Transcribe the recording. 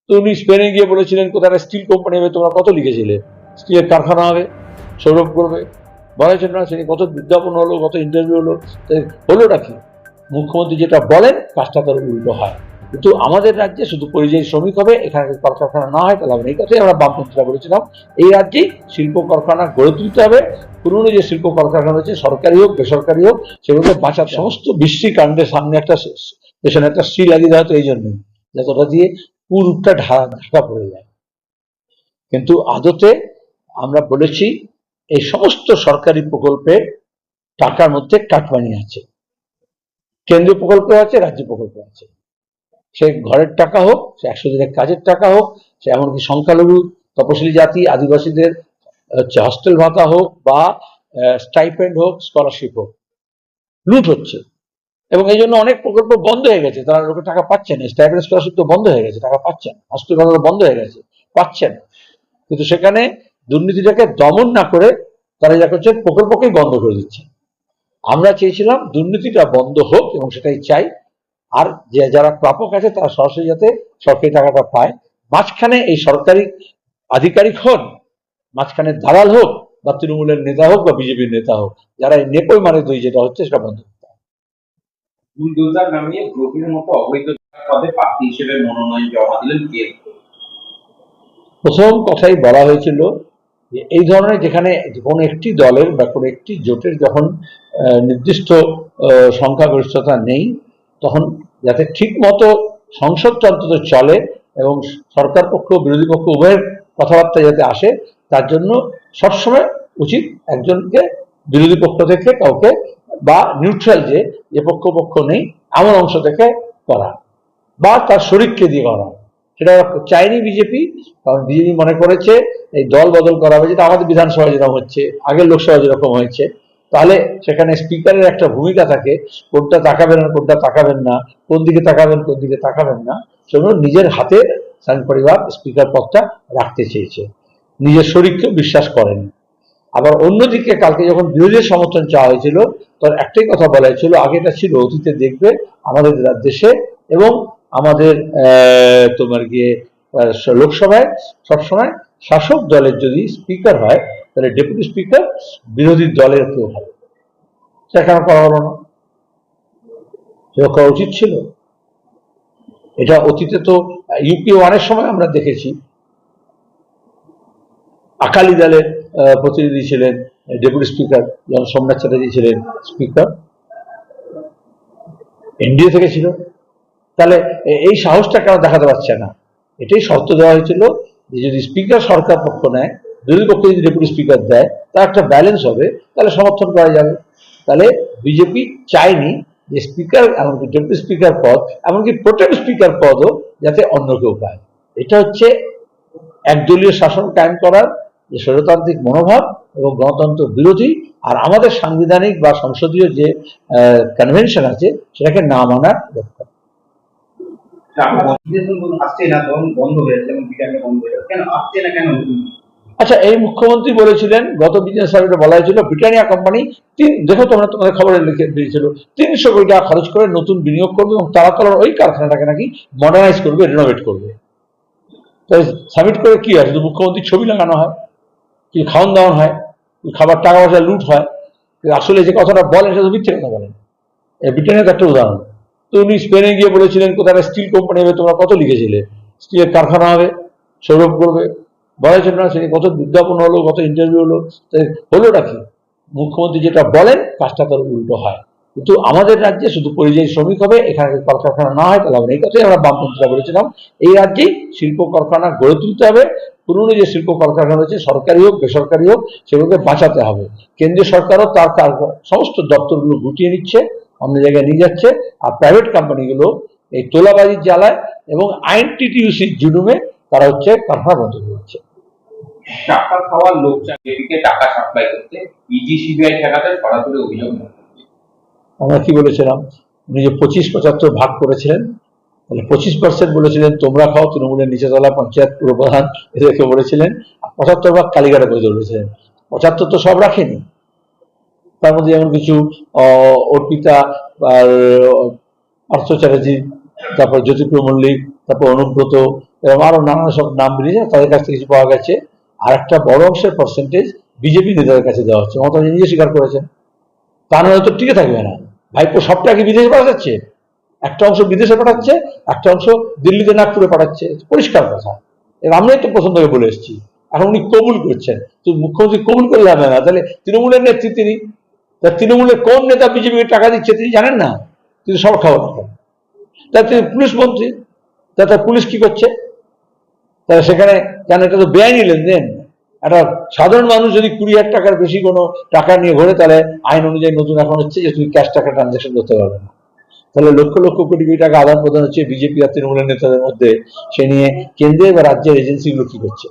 তো উনি স্পেনে গিয়ে বলেছিলেন কোথায় স্টিল কোম্পানি হবে, তোমরা কত লিখেছিলে, স্টিলের কারখানা হবে, সৌরভ করবে, বলেছেন না? সেটা কত বিজ্ঞাপন হলো, কত ইন্টারভিউ হলো, হলোটা কি? মুখ্যমন্ত্রী যেটা বলেন কাজটা তার উল্টো হয়। কিন্তু আমাদের রাজ্যে শুধু পরিযায়ী শ্রমিক হবে, এখানে কলকারখানা না হয় তাহলে হবে। এই কথাই আমরা বামপন্থীরা বলেছিলাম, এই রাজ্যেই শিল্প কারখানা গড়ে তুলতে হবে। পুরনো যে শিল্প কলকারখানা হচ্ছে, সরকারি হোক বেসরকারি হোক, সেগুলোকে বাঁচাতে। সমস্ত বিশ্রী কাণ্ডের সামনে একটা পেছনে একটা শ্রী লাগিয়ে দেওয়া, তো এই জন্যই যাতে ওটা দিয়ে পুরুটা ঢাকা পড়ে যায়। কিন্তু আদতে আমরা বলেছি এই সমস্ত সরকারি প্রকল্পে টাকার মধ্যে কাটমানি আছে, কেন্দ্রীয় প্রকল্প আছে, রাজ্য প্রকল্প আছে। সে ঘরের টাকা হোক, সে 100 দিনের কাজের টাকা হোক, সে এমনকি সংখ্যালঘু তপশিলি জাতি আদিবাসীদের হস্টেল ভাতা হোক বা স্টাইপেন্ড হোক, স্কলারশিপ হোক, লুট হচ্ছে। এবং এই জন্য অনেক প্রকল্প বন্ধ হয়ে গেছে, তারা লোকের টাকা পাচ্ছে না। স্টাইপেন্ড স্কলারশিপ তো বন্ধ হয়ে গেছে, টাকা পাচ্ছে না। হস্টেল ভাতা বন্ধ হয়ে গেছে, পাচ্ছে না। কিন্তু সেখানে দুর্নীতিটাকে দমন না করে তারা যা করছে, প্রকল্পকেই বন্ধ করে দিচ্ছে। আমরা চেয়েছিলাম দুর্নীতিটা বন্ধ হোক, এবং সেটাই চাই। আর যারা প্রাপক আছে তারা সরাসরি যাতে সরকারি টাকাটা পায়। মাঝখানে এই সরকারি আধিকারিক হন, মাঝখানে দালাল হোক, বা তৃণমূলের নেতা হোক বা বিজেপির নেতা হোক, যারা এই নেপই মানে দুই যেটা হচ্ছে, সেটা বন্ধ করতে হবে। বুলডোজার নামিয়ে গ্রুপের মতো অবৈধ পদে প্রার্থী হিসেবে মনোনয়ন জমা দিলেন কে? প্রথম কথাই বলা হয়েছিল যে এই ধরনের যেখানে কোনো একটি দলের বা কোনো একটি জোটের যখন নির্দিষ্ট সংখ্যাগরিষ্ঠতা নেই, তখন যাতে ঠিক মতো সংসদটা অন্তত চলে এবং সরকার পক্ষ বিরোধী পক্ষ উভয়ের কথাবার্তা যাতে আসে, তার জন্য সবসময় উচিত একজনকে বিরোধী পক্ষ থেকে কাউকে, বা নিউট্রাল যে পক্ষ নেই এমন অংশ থেকে করা, বা তার শরিককে দিয়ে করা। সেটা চায়নি বিজেপি, কারণ বিজেপি মনে করেছে এই দল বদল করা হবে, যেটা আমাদের বিধানসভায় যেরকম হচ্ছে, আগের লোকসভা যেরকম হয়েছে, তাহলে সেখানে স্পিকারের একটা ভূমিকা থাকে, কোনটা তাকাবেন আর কোনটা তাকাবেন না, কোন দিকে তাকাবেন কোন দিকে তাকাবেন না, সেগুলো নিজের হাতে সাইন পরিবার স্পিকার পদটা রাখতে চেয়েছে, নিজের শরিককে বিশ্বাস করেন। আবার অন্যদিকে কালকে যখন বিরোধী সমর্থন চাওয়া হয়েছিল, তখন একটাই কথা বলা হয়েছিল, আগেটা ছিল অতীতে দেখবে আমাদের দেশে এবং আমাদের তোমার গিয়ে লোকসভায় সবসময় শাসক দলের যদি স্পিকার হয়, তাহলে ডেপুটি স্পিকার বিরোধী দলের কেউ হবে। সেটা কেন করা হলো না? সেটা করা উচিত ছিল। এটা অতীতে তো ইউপি অনেক সময় আমরা দেখেছি, আকালি দলের প্রতিনিধি ছিলেন ডেপুটি স্পিকার, যেমন সোমনাথ চ্যাটার্জি ছিলেন স্পিকার, এনডিএ থেকে ছিল। তাহলে এই সাহসটা কেন দেখাতে পারছে না? এটাই শর্ত দেওয়া হয়েছিল যে যদি স্পিকার সরকার পক্ষ নেয়, বিরোধী পক্ষ যদি ডেপুটি স্পিকার দেয়, তার একটা ব্যালেন্স হবে, তাহলে সমর্থন করা যাবে। তাহলে বিজেপি চায়নি যে স্পিকার এমনকি ডেপুটি স্পিকার পদ, এমনকি প্রোটেম স্পিকার পদও যাতে অন্য কেউ পায়। এটা হচ্ছে একদলীয় শাসন কায়েম করার যে স্বৈরতান্ত্রিক মনোভাব এবং গণতন্ত্র বিরোধী, আর আমাদের সাংবিধানিক বা সংসদীয় যে কনভেনশন আছে সেটাকে না মানার লক্ষ্য। আচ্ছা, এই মুখ্যমন্ত্রী বলেছিলেন, গত বিজনেস সামিটে বলা হয়েছিল ব্রিটানিয়া কোম্পানি, দেখো তোমরা তোমাদের খবরে লিখে দিয়েছিল, 300 কোটি টাকা খরচ করে নতুন বিনিয়োগ করবে এবং তারা ওই কারখানাটাকে নাকি মডার্নাইজ করবে, রিনোভেট করবে। সামিট করে কি হয়? শুধু মুখ্যমন্ত্রীর ছবি লাগানো হয়, কি খাওয়ান দাওয়ান হয়, খাবার টাকা পয়সা লুট হয়। আসলে যে কথাটা বলেন সেটা মিথ্যে কথা বলেন। ব্রিটেনের একটা উদাহরণ। তো উনি স্পেনে গিয়ে বলেছিলেন কোথায় স্টিল কোম্পানি হবে, তোমরা কত লিখেছিলে, স্টিলের কারখানা হবে, সৌরভ করবে, বলেছেন না? সে কত বিজ্ঞাপন হলো, কত ইন্টারভিউ হলো, হলোটা কি? মুখ্যমন্ত্রী যেটা বলেন কাজটা তার উল্টো হয়। কিন্তু আমাদের রাজ্যে শুধু পরিযায়ী শ্রমিক হবে, এখানে কলকারখানা না হয় তাহলে হবে। এই কথাই আমরা বামপন্থীরা বলেছিলাম, এই রাজ্যেই শিল্প কারখানা গড়ে তুলতে হবে। পুরনো যে শিল্প কলকারখানা রয়েছে, সরকারি হোক বেসরকারি হোক, সেগুলোকে বাঁচাতে হবে। কেন্দ্রীয় সরকারও তার সমস্ত দপ্তরগুলো গুটিয়ে নিচ্ছে, অন্য জায়গায় নিয়ে যাচ্ছে, আর প্রাইভেট কোম্পানিগুলো এই তোলাবাজির জ্বালায় এবং আইন টিটিউসির জুলুমে তারা হচ্ছে কারখানা বন্ধ করছে। টাকা খাওয়ার লোক চাকরিকে টাকা সাপ্লাই করতে ইডি সিবিআই ঠেকাতে সরাসরি অভিযোগ। আমরা কি বলেছিলাম? উনি যে 25-75 ভাগ করেছিলেন, তাহলে 25% বলেছিলেন তোমরা খাও, তৃণমূলের নিচেতলা পঞ্চায়েত পুরপ্রধান এদেরকে বলেছিলেন, আর 75 ভাগ কালীঘাটে করে ধরেছিলেন। 75 তো সব রাখেনি, তার মধ্যে যেমন কিছু অর্পিতা আর পার্থ চ্যাটার্জি, তারপর জ্যোতিপ্রিয় মল্লিক, তারপর অনুব্রত, এরকম আরো নানান সব নাম বেরিয়েছে, তাদের কাছ থেকে কিছু পাওয়া গেছে। আর একটা বড় অংশের পার্সেন্টেজ বিজেপি নেতাদের কাছে দেওয়া হচ্ছে, মমতা নিজে স্বীকার করেছেন। তা নাহলে তো টিকে থাকবে না। ভাইপো সবটা কি বিদেশে পাঠাচ্ছে? একটা অংশ বিদেশে পাঠাচ্ছে, একটা অংশ দিল্লিতে নাগপুরে পাঠাচ্ছে, পরিষ্কার কথা। এর আমরাই তো প্রথম থেকে বলে এসেছি। এখন উনি কবুল করছেন, তো মুখ্যমন্ত্রী কবুল করলে হবে না। তাহলে তৃণমূলের নেত্রী তিনি, তা তৃণমূলের কোন নেতা বিজেপিকে টাকা দিচ্ছে তিনি জানেন না? তিনি সব খাওয়া থাকেন। তা তিনি পুলিশ মন্ত্রী, তা তার পুলিশ কি করছে? তাহলে সেখানে কেন? এটা তো বেআইনি লেনদেন। একটা সাধারণ মানুষ যদি 20,000 টাকার বেশি কোনো টাকা নিয়ে ঘোরে, তাহলে আইন অনুযায়ী নতুন এখন হচ্ছে যে তুমি ক্যাশ টাকা ট্রানজাকশন করতে পারবে না। তাহলে লক্ষ লক্ষ কোটি কোটি টাকা আদান প্রদান হচ্ছে বিজেপি আর তৃণমূলের নেতাদের মধ্যে। সে নিয়ে কেন্দ্রের বা রাজ্যের এজেন্সিগুলো কি করছে?